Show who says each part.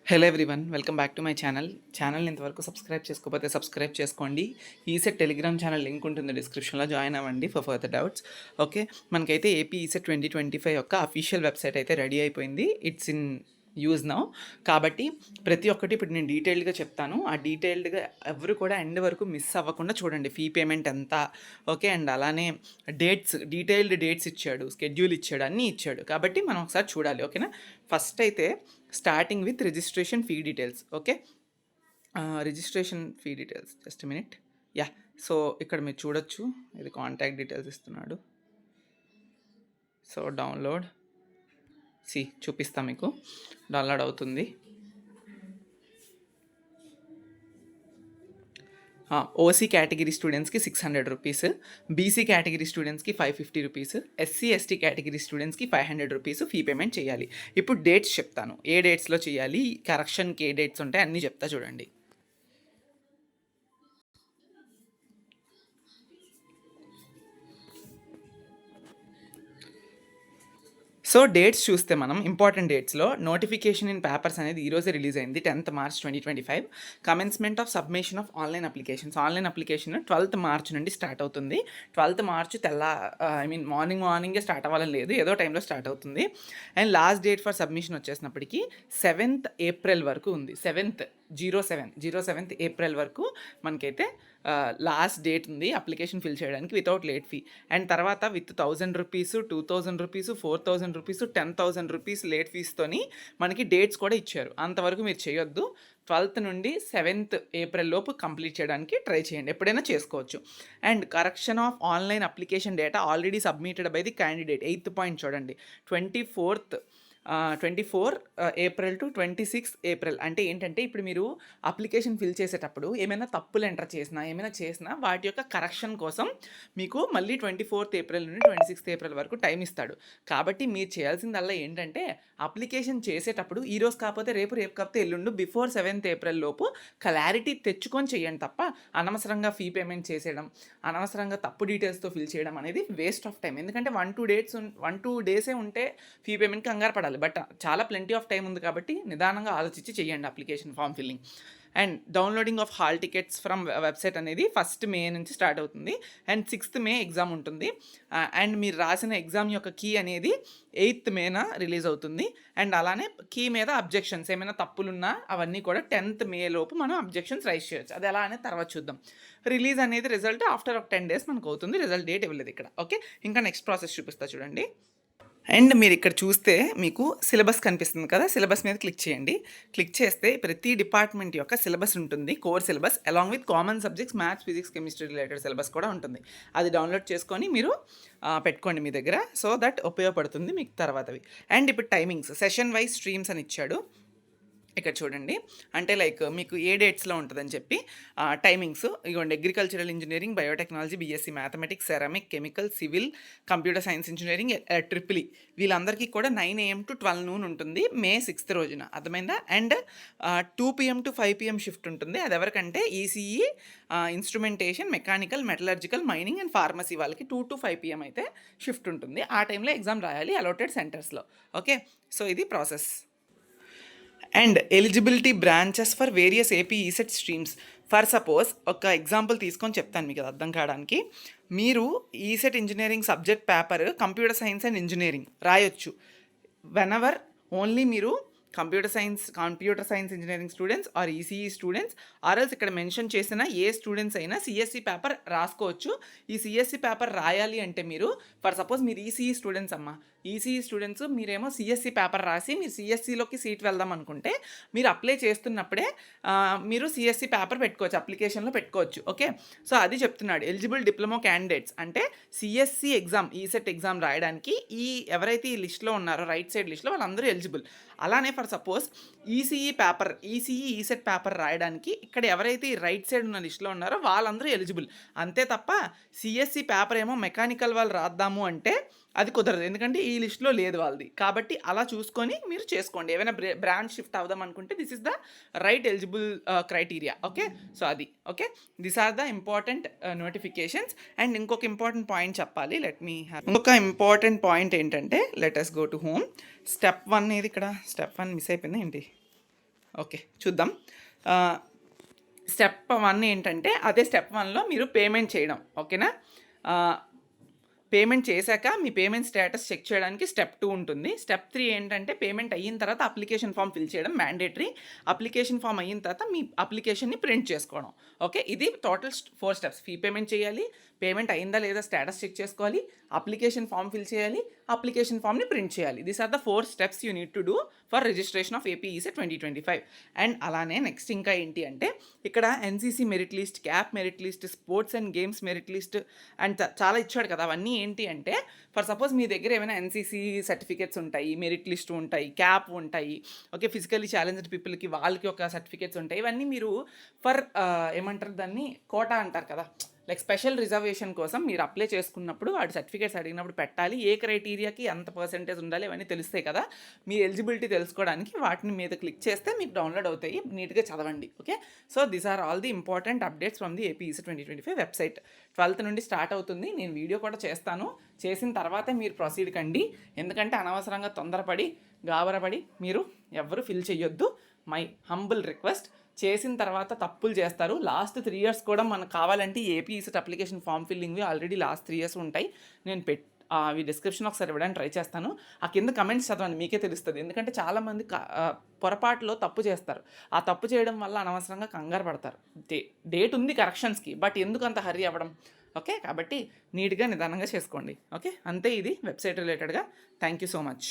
Speaker 1: Hello everyone, welcome back to my ఛానల్ని ఇంతవరకు subscribe చేసుకోకపోతే సబ్స్క్రైబ్ చేసుకోండి. ఈసెట్ టెలిగ్రామ్ ఛానల్ లింక్ ఉంటుంది డిస్క్రిప్షన్లో, జాయిన్ అవ్వండి ఫర్ ఫర్దర్ డౌట్స్. ఓకే, మనకైతే ఏపీ ఈసెట్ 2025 యొక్క అఫీషియల్ వెబ్సైట్ అయితే రెడీ అయిపోయింది. It's in use now. కాబట్టి ప్రతి ఒక్కటి ఇప్పుడు నేను డీటెయిల్డ్గా చెప్తాను. ఆ డీటెయిల్డ్గా ఎవరు కూడా ఎండ్ వరకు మిస్ అవ్వకుండా చూడండి. ఫీ పేమెంట్ ఎంత, ఓకే, అండ్ అలానే డీటెయిల్డ్ డేట్స్ ఇచ్చాడు, స్కెడ్యూల్ ఇచ్చాడు, అన్నీ ఇచ్చాడు. కాబట్టి మనం ఒకసారి చూడాలి. ఓకేనా? ఫస్ట్ అయితే starting with registration fee details. Okay, registration fee details, just minute. Yeah, so ఇక్కడ మీరు చూడొచ్చు, ఇది కాంటాక్ట్ డీటెయిల్స్ ఇస్తున్నాడు. సో డౌన్లోడ్ చూపిస్తా, మీకు డౌన్లోడ్ అవుతుంది. ఓసీ కేటగిరీ స్టూడెంట్స్కి 600 రూపీస్, బీసీ కేటగిరీ స్టూడెంట్స్కి 550 రూపీస్, ఎస్సీ ఎస్టీ కేటగిరీ స్టూడెంట్స్కి 500 రూపీస్ ఫీ పేమెంట్ చేయాలి. ఇప్పుడు డేట్స్ చెప్తాను, ఏ డేట్స్లో చేయాలి, కరెక్షన్కి ఏ డేట్స్ ఉంటాయి అన్నీ చెప్తా చూడండి. సో డేట్స్ చూస్తే మనం ఇంపార్టెంట్ డేట్స్లో నోటిఫికేషన్ ఇన్ పేపర్స్ అనేది ఈరోజే రిలీజ్ అయింది, 10th March 2025. Commencement of submission of online application 12th March నుండి స్టార్ట్ అవుతుంది. 12th March మార్నింగే స్టార్ట్ అవ్వాలని లేదు, ఏదో టైంలో స్టార్ట్ అవుతుంది. And last date for submission వచ్చేసినప్పటికీ 7th April వరకు ఉంది. 7th April వరకు మనకైతే లాస్ట్ డేట్ ఉంది అప్లికేషన్ ఫిల్ చేయడానికి వితౌట్ లేట్ ఫీ. అండ్ తర్వాత with 1000 rupees, 2000 rupees, 4000 rupees, 10,000 rupees late ఫీస్తోని మనకి డేట్స్ కూడా ఇచ్చారు. అంతవరకు మీరు చేయొద్దు. 12th నుండి 7th April లోపు కంప్లీట్ చేయడానికి ట్రై చేయండి, ఎప్పుడైనా చేసుకోవచ్చు. And correction of online application data already submitted by the candidate. 8th point చూడండి, 24 April to 26 April. అంటే ఏంటంటే ఇప్పుడు మీరు అప్లికేషన్ ఫిల్ చేసేటప్పుడు ఏమైనా తప్పులు ఎంటర్ చేసినా వాటి యొక్క కరెక్షన్ కోసం మీకు మళ్ళీ 24th April నుండి 26th April వరకు టైం ఇస్తాడు. కాబట్టి మీరు చేయాల్సిందల్లా ఏంటంటే అప్లికేషన్ చేసేటప్పుడు ఈరోజు కాకపోతే రేపు కాకపోతే ఎల్లుండు బిఫోర్ 7th April లోపు క్లారిటీ తెచ్చుకొని చేయండి తప్ప అనవసరంగా ఫీ పేమెంట్ చేసేయడం, అనవసరంగా తప్పు డీటెయిల్స్తో ఫిల్ చేయడం అనేది వేస్ట్ ఆఫ్ టైం. ఎందుకంటే 1-2 డేసే ఉంటే ఫీ పేమెంట్ కంగారు పడాలి, బట్ చాలా ప్లెంటీ ఆఫ్ టైం ఉంది కాబట్టి నిదానంగా ఆలోచించి చేయండి application form filling. And downloading of hall tickets from website అనేది 1st May నుంచి స్టార్ట్ అవుతుంది. అండ్ 6th May ఎగ్జామ్ ఉంటుంది. అండ్ మీరు రాసిన ఎగ్జామ్ యొక్క కీ అనేది 8th May రిలీజ్ అవుతుంది. అండ్ అలానే కీ మీద అబ్జెక్షన్స్ ఏమైనా తప్పులున్నా అవన్నీ కూడా 10th May లోపు మనం అబ్జెక్షన్స్ రైజ్ చేయొచ్చు. అది ఎలా అనేది తర్వాత చూద్దాం. రిలీజ్ అనేది రిజల్ట్ ఆఫ్టర్ 10 days మనకు అవుతుంది. రిజల్ట్ డేట్ ఇవ్వలేదు ఇక్కడ. ఓకే, ఇంకా నెక్స్ట్ ప్రాసెస్ చూపిస్తా చూడండి. అండ్ మీరు ఇక్కడ చూస్తే మీకు సిలబస్ కనిపిస్తుంది కదా, సిలబస్ మీద క్లిక్ చేయండి. క్లిక్ చేస్తే ప్రతి డిపార్ట్మెంట్ యొక్క సిలబస్ ఉంటుంది, core syllabus along with common subjects maths, physics, chemistry related syllabus కూడా ఉంటుంది. అది డౌన్లోడ్ చేసుకొని మీరు పెట్టుకోండి మీ దగ్గర, సో దట్ ఉపయోగపడుతుంది మీకు తర్వాతవి. అండ్ ఇప్పుడు టైమింగ్స్ సెషన్ వైజ్ స్ట్రీమ్స్ అని ఇచ్చాడు. ఇక్కడ చూడండి, అంటే లైక్ మీకు ఏ డేట్స్లో ఉంటుందని చెప్పి టైమింగ్స్ ఇవ్వండి. Agricultural engineering, biotechnology, BSc mathematics, ceramic, chemical, civil, computer science engineering, triple వీళ్ళందరికీ కూడా 9 AM to 12 noon ఉంటుంది May 6th రోజున, అర్థమైందా? And 2 PM to 5 PM shift ఉంటుంది. అది ఎవరికంటే ECE, instrumentation, mechanical, metallurgical, mining and pharmacy వాళ్ళకి 2 to 5 PM అయితే షిఫ్ట్ ఉంటుంది. ఆ టైంలో ఎగ్జామ్ రాయాలి అలాటెడ్ సెంటర్స్లో. ఓకే, సో ఇది process. And eligibility branches for various AP ECET streams. For suppose ఒక ఎగ్జాంపుల్ తీసుకొని చెప్తాను మీకు అది అర్థం కావడానికి. మీరు ECET engineering subject paper computer science and engineering రాయొచ్చు వెనెవర్ ఓన్లీ మీరు computer science engineering students or ECE students or else ఇక్కడ మెన్షన్ చేసిన ఏ స్టూడెంట్స్ అయినా సిఎస్సి పేపర్ రాసుకోవచ్చు. ఈ సిఎస్సి పేపర్ రాయాలి అంటే మీరు ఫర్ సపోజ్ మీరు ఈసీఈ స్టూడెంట్స్ ఈసీఈ స్టూడెంట్స్ మీరేమో సిఎస్సి పేపర్ రాసి మీరు సిఎస్సిలోకి సీట్ వెళ్దాం అనుకుంటే మీరు అప్లై చేస్తున్నప్పుడే మీరు సిఎస్సి పేపర్ పెట్టుకోవచ్చు, అప్లికేషన్లో పెట్టుకోవచ్చు. ఓకే, సో అది చెప్తున్నాడు. ఎలిజిబుల్ డిప్లొమా క్యాండిడేట్స్ అంటే సిఎస్సి ఎగ్జామ్, ఈసెట్ ఎగ్జామ్ రాయడానికి ఎవరైతే ఈ లిస్ట్లో ఉన్నారో రైట్ సైడ్ లిస్ట్లో వాళ్ళందరూ ఎలిజిబుల్. అలానే ఫర్ సపోజ్ ఈసెట్ పేపర్ రాయడానికి ఇక్కడ ఎవరైతే ఈ రైట్ సైడ్ ఉన్న లిస్ట్లో ఉన్నారో వాళ్ళందరూ ఎలిజిబుల్. అంతే తప్ప సిఎస్సి పేపర్ ఏమో మెకానికల్ వాళ్ళు రాద్దాము అంటే అది కుదరదు, ఎందుకంటే ఈ లిస్ట్లో లేదు వాళ్ళది. కాబట్టి అలా చూసుకొని మీరు చేసుకోండి. ఏమైనా బ్రాంచ్ షిఫ్ట్ అవుదాం అనుకుంటే this is the right eligible criteria. Okay, so అది. Okay, this are the important notifications. And ఇంకొక ఇంపార్టెంట్ పాయింట్ చెప్పాలి, ఇంకొక ఇంపార్టెంట్ పాయింట్ ఏంటంటే let us go to home. Step 1 ఏది ఇక్కడ? Step 1 మిస్ అయిపోయింది ఏంటి? ఓకే, చూద్దాం. స్టెప్ 1 ఏంటంటే అదే స్టెప్ 1లో మీరు పేమెంట్ చేయడం. ఓకేనా? పేమెంట్ చేశాక మీ పేమెంట్ స్టేటస్ చెక్ చేయడానికి స్టెప్ 2 ఉంటుంది. స్టెప్ 3 ఏంటంటే పేమెంట్ అయిన తర్వాత అప్లికేషన్ ఫామ్ ఫిల్ చేయడం మ్యాండేటరీ. అప్లికేషన్ ఫామ్ అయిన తర్వాత మీ అప్లికేషన్‌ని ప్రింట్ చేసుకోవడం. ఓకే, ఇది టోటల్ 4 స్టెప్స్. ఫీ పేమెంట్ చేయాలి, పేమెంట్ అయిందా లేదా స్టేటస్ చెక్ చేసుకోవాలి, అప్లికేషన్ ఫామ్ ఫిల్ చేయాలి, అప్లికేషన్ ఫామ్‌ని ప్రింట్ చేయాలి. These are the 4 steps you need to do for registration of AP ECET 2025. And అలానే నెక్స్ట్ ఇంకా ఏంటి అంటే ఇక్కడ NCC merit list, cap merit list, sports and games merit list and చాలా ఇచ్చాడు కదా. అవన్నీ ఏంటి అంటే ఫర్ సపోజ్ మీ దగ్గర ఏమైనా ఎన్సీసీ సర్టిఫికేట్స్ ఉంటాయి, మెరిట్ లిస్ట్ ఉంటాయి, క్యాప్ ఉంటాయి. ఓకే, ఫిజికల్లీ ఛాలెంజ్డ్ పీపుల్కి వాళ్ళకి ఒక సర్టిఫికేట్స్ ఉంటాయి. ఇవన్నీ మీరు ఫర్ ఏమంటారు దాన్ని, కోటా అంటారు కదా, లైక్ స్పెషల్ రిజర్వేషన్ కోసం మీరు అప్లై చేసుకున్నప్పుడు వాటి సర్టిఫికేట్స్ అడిగినప్పుడు పెట్టాలి. ఏ క్రైటీరియాకి ఎంత పర్సెంటేజ్ ఉండాలి ఇవన్నీ తెలుస్తాయి కదా. మీ ఎలిజిబిలిటీ తెలుసుకోవడానికి వాటిని మీద క్లిక్ చేస్తే మీకు డౌన్లోడ్ అవుతాయి. నీట్గా చదవండి. Okay, so these are all the important updates from the AP ECET 2025 website. 12th నుండి స్టార్ట్ అవుతుంది. నేను వీడియో కూడా చేస్తాను. చేసిన తర్వాతే మీరు ప్రొసీడ్ కండి. ఎందుకంటే అనవసరంగా తొందరపడి గాబరపడి మీరు ఎవరు ఫిల్ చేయొద్దు. My humble request. చేసిన తర్వాత తప్పులు చేస్తారు. లాస్ట్ 3 years కూడా మనకు కావాలంటే ఏపీ ఈసెట్ అప్లికేషన్ ఫామ్ ఫిల్లింగ్వి ఆల్రెడీ లాస్ట్ 3 years ఉంటాయి. నేను అవి డిస్క్రిప్షన్ ఒకసారి ఇవ్వడానికి ట్రై చేస్తాను. ఆ కింద కమెంట్స్ చదవండి, మీకే తెలుస్తుంది. ఎందుకంటే చాలామంది పొరపాటులో తప్పు చేస్తారు. ఆ తప్పు చేయడం వల్ల అనవసరంగా కంగారు పడతారు. డేట్ ఉంది కరెక్షన్స్కి, బట్ ఎందుకు అంత హరీ అవ్వడం? ఓకే, కాబట్టి నీట్గా నిదానంగా చేసుకోండి. ఓకే, అంతే ఇది వెబ్సైట్ రిలేటెడ్గా. Thank you so much.